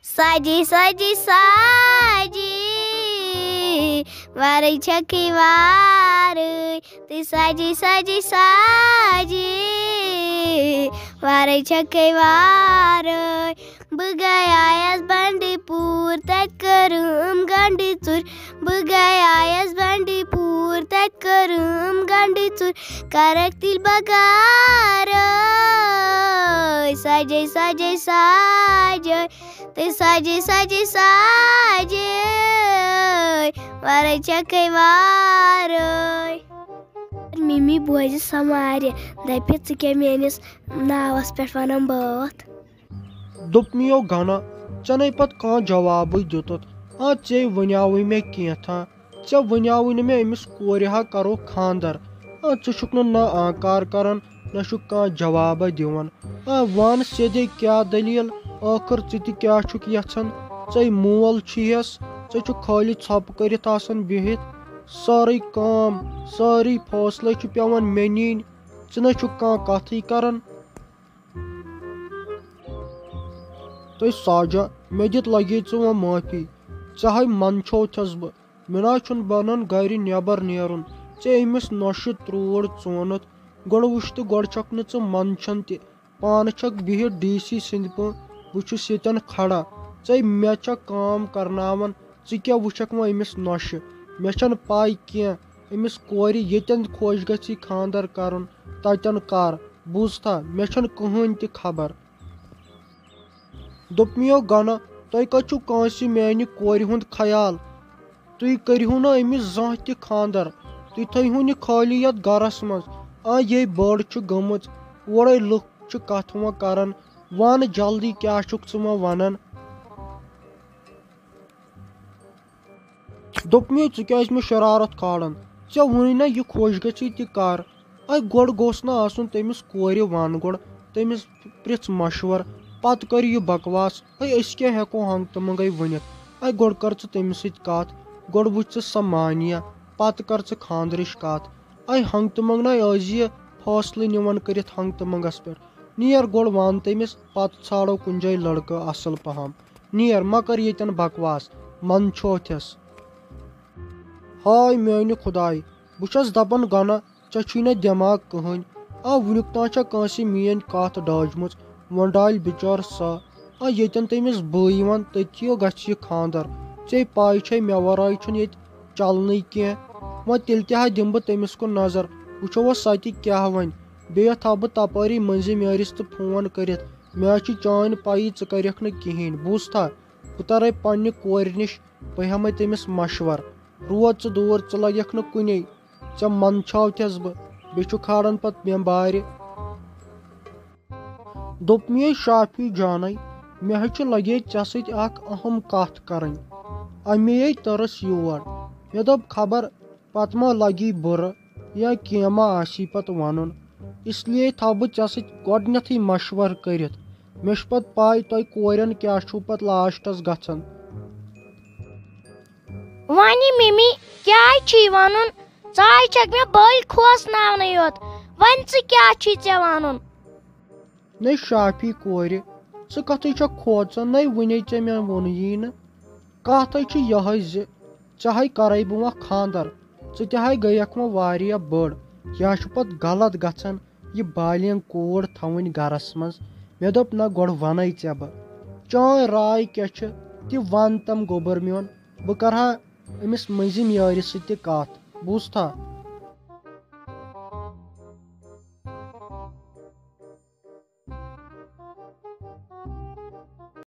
سجی سجی سجی وارے چھکی وارے تی سجی سجی سجی وارے چھکی وارے بہٕ گٔیایس بنڈی پوٗر تتہِ کٔرٕم گنڈی ژوٗر بہٕ گٔیایس بنڈی پوٗر تتہِ کٔرٕم گنڈی ژوٗر کرکھ تیٚلہِ بکارے سجے سجے سجے تہٕ سجے سجے سجے وارے چھکے وارے ممی بوزِ سمارِ دپہِ ژٕ کیٛاہ میٲنِس ناوس پٮ۪ٹھ ونان بٲتھ دوٚپمیو گنا ژےٚ پتہٕ کانٛہہ جوابٕے دِتُتھ ژے ونیاوٕے مےٚ کینٛژھا ژےٚ ونیاوٕے نہٕ مےٚ أمِس کورِ ہا کرو خانٛدر ژٕ چھُکھ نہٕ نہ آنکار کران نہ چھُکھ کانٛہہ جوابا دِوان ون سیٚدے کیٛاہ دٔلیٖل ٲخٕر ژٕ تہِ کیٛاہ چھُکھ یژھان ژے مول چھُیس ژےٚ چھُکھ خٲلی ژھۄپہٕ کٔرِتھ آسان بِہِتھ سٲرٕے کٲم سٲری فٲصلہٕ چھِ پیٚوان مےٚ نِنۍ ژٕ نہ چھُکھ کانٛہہ کتھٕے کران تہٕ ساجا مےٚ دِتھ لگے ژٕ وۄنۍ معٲفی ژےٚ ہاے منٛدچھوتھس بہٕ مےٚ نہ چھُنہٕ بنان گرِ نٮ۪بر نیرُن ژےٚ أمِس نۄشہِ تروڑ ژونُتھ گۄڈٕ وٕچھ تہٕ گۄڈٕ چھکھ نہٕ ژٕ منٛدچھان تہِ پانہٕ چھکھ بِہِتھ ڈی سی سٕنٛدۍ پٲٹھۍ بہٕ چھُس ییٚتٮ۪ن کھڑا ژے مےٚ چھکھ کٲم کرناوان ژٕ کیٛاہ وٕچھکھ وۄنۍ أمِس نۄشہِ مےٚ چھنہٕ پاے کینٛہہ أمِس کورِ ییٚتٮ۪ن خۄش گژھی خانٛدر کرُن تتٮ۪ن کر بوٗزتھا مےٚ چھنہٕ کٕہٕنۍ تہِ خبر دوٚپمیو گنا تۄہہِ کتہِ چھُو کٲنٛسہِ میانہِ کورِ ہُنٛد خیال تُہۍ کٔرِہو نہٕ أمِس زانٛہہ تہِ خانٛدر تُہۍ تھٲیہوٗن یہِ خٲلی یتھ گرس منٛز یے بٔڑ چھِ گٔمٕژ اورے لُکھ چھِ کتھ وۄنۍ کران ون جلدی کیٛاہ چھُکھ ژٕ وۄنۍ ونان دوٚپمیو ژٕ کیٛازِ مےٚ شرارت کھالان ژےٚ ووٚنُے نہ یہِ خۄش گژھی تہِ کر گۄڈٕ گوٚژھ نہٕ آسُن تٔمِس کورِ ون گۄڈٕ تٔمِس پرژھ مشور پتہٕ کر یہِ بکواس أسۍ کیٛاہ ہٮ۪کو ہنٛگ تہٕ منٛگے ؤنِتھ گۄڈٕ کر ژٕ تٔمِس سۭتۍ کتھ گۄڈٕ وٕچھ ژٕ سۄ مانیا پتہٕ کر ژٕ خانٛدرٕچ کتھ ہنٛگ تہٕ منٛگنے ٲسۍ یہِ فٲصلہٕ نِوان کٔرِتھ ہنٛگ تہٕ منٛگس پٮ۪ٹھ نیر گۄڈٕ ون تٔمِس پتہٕ ژھانڈو کُنہِ جایہِ لڑکہٕ اصل پہم نیر مہ کر ییٚتٮ۪ن بکواس منٛدچھوتھس ہاے میانہِ خۄداے بہٕ چھس دپان گنا ژےٚ چھُے نہ دٮ۪ماغ کٕہٕنۍ وُنیُک تام چھا کٲنٛسہِ میٲنۍ کتھ ڈٲجمٕژ وۄنۍ ڈالہِ بِچٲر سۄ ییٚتٮ۪ن تٔمِس بہٕ یِوان تٔتی گژھِ یہِ خانٛدر ژےٚ پاے چھے مےٚ ورٲے چھُنہٕ ییٚتہِ چلنٕے کینٛہہ وۄنۍ تیٚلہِ تہِ ہا دِمہٕ بہٕ تٔمِس کُن نظر وٕچھو وۄنۍ سۄ تہِ کیٛاہ وَنہِ بیٚیہِ تھاو بہٕ تپٲری مٔنٛزِم یٲرِس تہٕ فون کٔرِتھ مےٚ حظ چھِ چٲنۍ پایی ژٕ کرکھ نہٕ کِہینۍ بوٗزتھا بہٕ ترے پننہِ کورِ نِش بہٕ ہٮ۪مے تٔمِس مشور روز ژٕ دوٗر ژٕ لگکھ نہٕ کُنے ژےٚ منٛدچھاوتھس بہٕ بیٚیہِ چھُ کھالان پتہٕ مےٚ بارِ دوٚپمے شافی جانے مےٚ حظ چھُ لگے ژےٚ سۭتۍ اکھ اہم کتھ کرٕنۍ اَمے تٔرٕس یور مےٚ دوٚپ خبر پتہٕ ما لگی بُرٕ یا کینٛہہ ما آسی پتہٕ ونُن اس لیے تھاو بہٕ ژےٚ سۭتۍ گۄڈنیتھٕے مشور کٔرِتھ مےٚ چھِ پتہٕ پاے تۄہہِ کورٮ۪ن کیٛاہ چھُو پتہٕ لاسٹس گژھان وۄنہِ ممی کیٛازِ چھُے ونُن ژٕ حظ چھکھ مےٚ بٔلۍ کھوژناونٕے یوت وۄنۍ ژٕ کیٛاہ چھُے ژےٚ ونُن نے شافی کورِ ژٕ کتھٕے چھکھ کھوژان نے وُنے ژےٚ مےٚ ووٚنُے نہٕ کتھ حظ چھِ یِہے زِ ژےٚ ہاے کرے بہٕ وۄنۍ خانٛدر ژٕ تہِ ہاے گٔیکھ وۄنۍ واریاہ بٔڑ یہِ حظ چھُ پتہٕ غلط گژھان یہِ بالینٛگ کوٗر تھاوٕنۍ گرس منٛز مےٚ دوٚپ نہ گۄڈٕ ونَے ژےٚ بہٕ چٲنۍ راے کیٛاہ چھِ تہِ ون تم گوٚبُر میون بہٕ کرہا أمِس مٔنٛزِم یٲرِس سۭتۍ تہِ کتھ بوٗزتھا